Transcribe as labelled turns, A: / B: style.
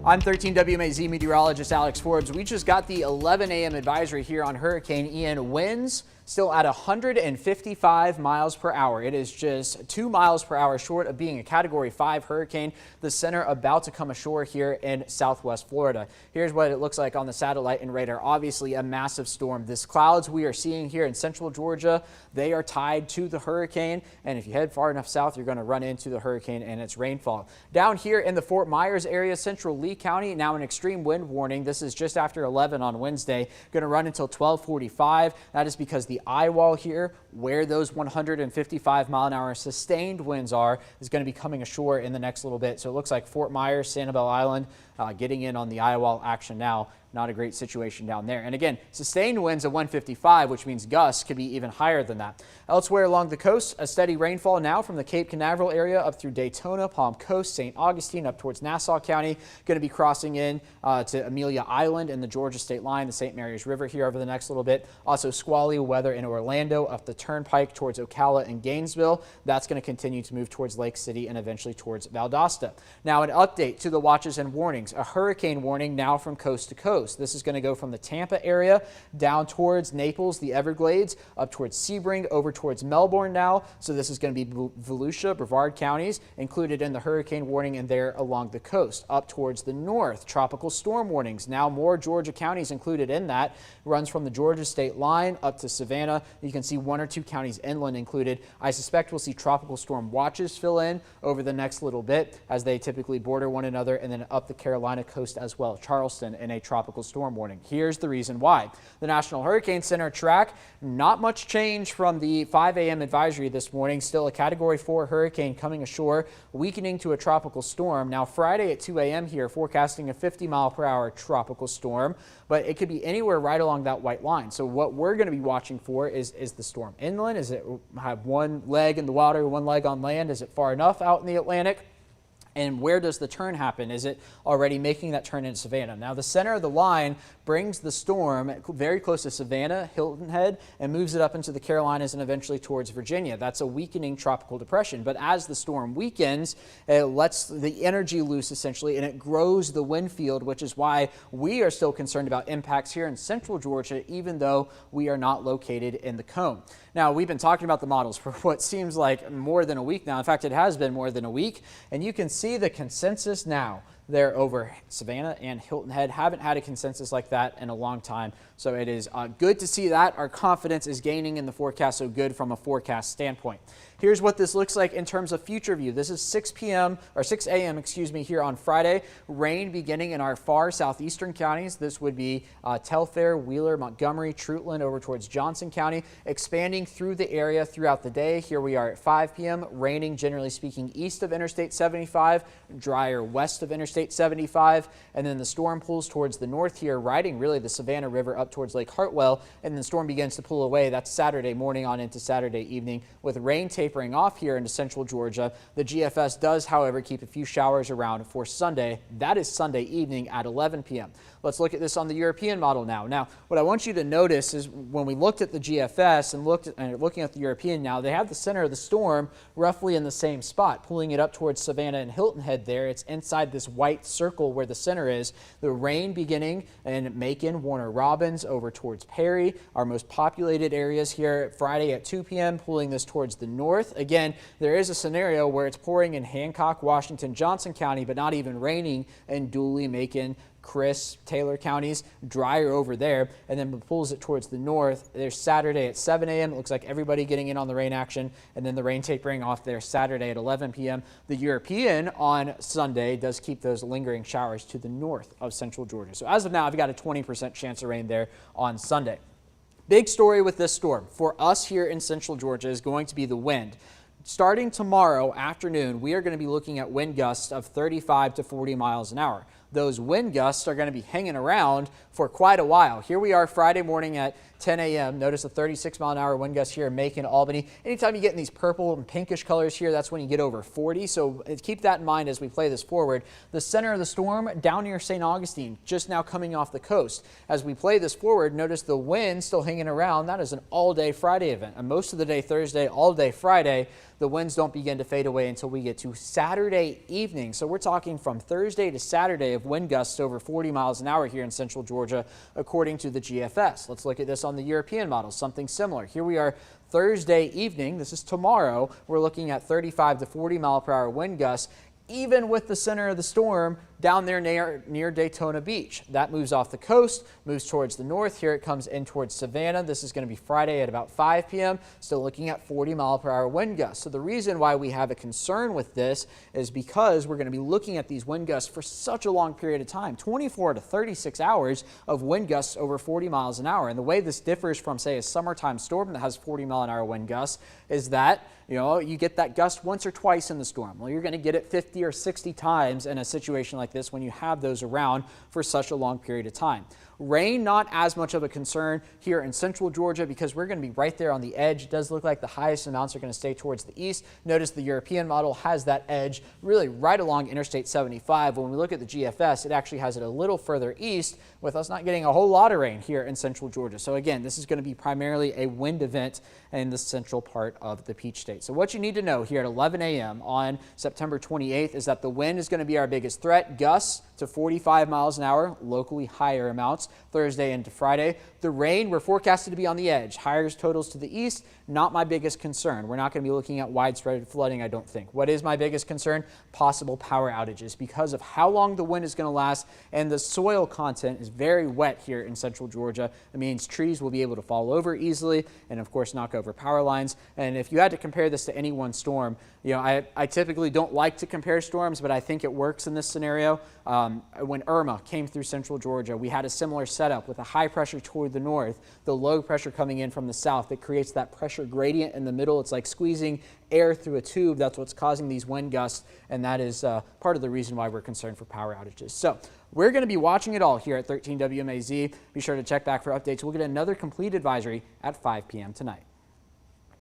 A: I'm 13 WMAZ meteorologist Alex Forbes. We just got the 11 a.m. advisory here on Hurricane Ian. Winds still at 155 miles per hour. It is just 2 miles per hour short of being a Category 5 hurricane. The center about to come ashore here in southwest Florida. Here's what it looks like on the satellite and radar. Obviously a massive storm. These clouds we are seeing here in central Georgia, they are tied to the hurricane. And if you head far enough south, you're going to run into the hurricane and its rainfall. Down here in the Fort Myers area, central Lee County, now an extreme wind warning. This is just after 11 on Wednesday. Going to run until 12:45. That is because the eye wall here, where those 155-mile-an-hour sustained winds are, is going to be coming ashore in the next little bit. So it looks like Fort Myers, Sanibel Island, getting in on the eye wall action now. Not a great situation down there. And again, sustained winds of 155, which means gusts could be even higher than that. Elsewhere along the coast, a steady rainfall now from the Cape Canaveral area up through Daytona, Palm Coast, St. Augustine, up towards Nassau County. Going to be crossing in to Amelia Island and the Georgia state line, the St. Mary's River here over the next little bit. Also squally weather in Orlando up the turnpike towards Ocala and Gainesville. That's going to continue to move towards Lake City and eventually towards Valdosta. Now an update to the watches and warnings. A hurricane warning now from coast to coast. This is going to go from the Tampa area down towards Naples, the Everglades, up towards Sebring, over towards Melbourne now. So this is going to be Volusia, Brevard counties included in the hurricane warning, and there along the coast. Up towards the north, tropical storm warnings. Now more Georgia counties included in that. Runs from the Georgia state line up to Savannah. You can see 1 or 2 counties inland included. I suspect we'll see tropical storm watches fill in over the next little bit as they typically border one another, and then up the Carolina coast as well. Charleston in a tropical storm warning. Here's the reason why. The National Hurricane Center track, not much change from the 5 a.m. advisory this morning. Still a Category 4 hurricane coming ashore, weakening to a tropical storm. Now Friday at 2 a.m. here, forecasting a 50-mile-per-hour tropical storm, but it could be anywhere right along that white line. So what we're going to be watching for is the storm inland? Is it have one leg in the water, one leg on land? Is it far enough out in the Atlantic? And where does the turn happen? Is it already making that turn into Savannah? Now, the center of the line brings the storm very close to Savannah, Hilton Head, and moves it up into the Carolinas and eventually towards Virginia. That's a weakening tropical depression. But as the storm weakens, it lets the energy loose essentially, and it grows the wind field, which is why we are still concerned about impacts here in central Georgia, even though we are not located in the cone. Now, we've been talking about the models for what seems like more than a week now. In fact, it has been more than a week, and you can see the consensus now there over Savannah and Hilton Head. Haven't had a consensus like that in a long time, so it is good to see that. Our confidence is gaining in the forecast, so good from a forecast standpoint. Here's what this looks like in terms of future view. This is 6 a.m. excuse me, here on Friday. Rain beginning in our far southeastern counties. This would be Telfair, Wheeler, Montgomery, Treutlen, over towards Johnson County, expanding through the area throughout the day. Here we are at 5 p.m. Raining, generally speaking, east of Interstate 75, drier west of Interstate 75, and then the storm pulls towards the north here, riding really the Savannah River up towards Lake Hartwell, and then the storm begins to pull away. That's Saturday morning on into Saturday evening, with rain tapering off here into central Georgia. The GFS does, however, keep a few showers around for Sunday. That is Sunday evening at 11 p.m. Let's look at this on the European model now. Now, what I want you to notice is when we looked at the GFS and looking at the European now, they have the center of the storm roughly in the same spot, pulling it up towards Savannah and Hilton Head there. It's inside this white circle where the center is. The rain beginning in Macon, Warner Robins, over towards Perry, our most populated areas here Friday at 2 p.m., pulling this towards the north. Again, there is a scenario where it's pouring in Hancock, Washington, Johnson County, but not even raining in Dooley, Macon, Chris, Taylor counties, drier over there, and then pulls it towards the north. There's Saturday at 7 a.m. It looks like everybody getting in on the rain action, and then the rain tapering off there Saturday at 11 p.m. The European on Sunday does keep those lingering showers to the north of central Georgia. So as of now, I've got a 20% chance of rain there on Sunday. Big story with this storm for us here in central Georgia is going to be the wind. Starting tomorrow afternoon, we are going to be looking at wind gusts of 35 to 40 miles an hour. Those wind gusts are going to be hanging around for quite a while. Here we are Friday morning at 10 a.m. Notice a 36-mile-an-hour wind gust here in Macon, Albany. Anytime you get in these purple and pinkish colors here, that's when you get over 40. So keep that in mind as we play this forward. The center of the storm down near St. Augustine, just now coming off the coast. As we play this forward, notice the wind still hanging around. That is an all-day Friday event. And most of the day Thursday, all day Friday, the winds don't begin to fade away until we get to Saturday evening. So we're talking from Thursday to Saturday of wind gusts over 40 miles an hour here in central Georgia, according to the GFS. Let's look at this on the European model, something similar. Here we are Thursday evening. This is tomorrow. We're looking at 35 to 40 mile per hour wind gusts, even with the center of the storm down there near Daytona Beach. That moves off the coast, moves towards the north. Here it comes in towards Savannah. This is going to be Friday at about 5 p.m. Still looking at 40 mile per hour wind gusts. So the reason why we have a concern with this is because we're going to be looking at these wind gusts for such a long period of time, 24 to 36 hours of wind gusts over 40 miles an hour. And the way this differs from, say, a summertime storm that has 40 mile an hour wind gusts is that, you get that gust once or twice in the storm. Well, you're going to get it 50 or 60 times in a situation like this when you have those around for such a long period of time. Rain, not as much of a concern here in central Georgia because we're going to be right there on the edge. It does look like the highest amounts are going to stay towards the east. Notice the European model has that edge really right along Interstate 75. When we look at the GFS, it actually has it a little further east, with us not getting a whole lot of rain here in central Georgia. So again, this is going to be primarily a wind event in the central part of the Peach State. So what you need to know here at 11 a.m. on September 28th is that the wind is going to be our biggest threat. Gusts to 45 miles an hour, locally higher amounts Thursday into Friday. The rain, we're forecasted to be on the edge. Higher totals to the east, not my biggest concern. We're not going to be looking at widespread flooding, I don't think. What is my biggest concern? Possible power outages because of how long the wind is going to last, and the soil content is very wet here in central Georgia. It means trees will be able to fall over easily and, of course, knock over power lines. And if you had to compare this to any one storm, I typically don't like to compare storms, but I think it works in this scenario. When Irma came through central Georgia, we had a similar setup with a high pressure toward the north, the low pressure coming in from the south that creates that pressure gradient in the middle. It's like squeezing air through a tube. That's what's causing these wind gusts, and that is part of the reason why we're concerned for power outages. So we're going to be watching it all here at 13 WMAZ. Be sure to check back for updates. We'll get another complete advisory at 5 p.m. tonight.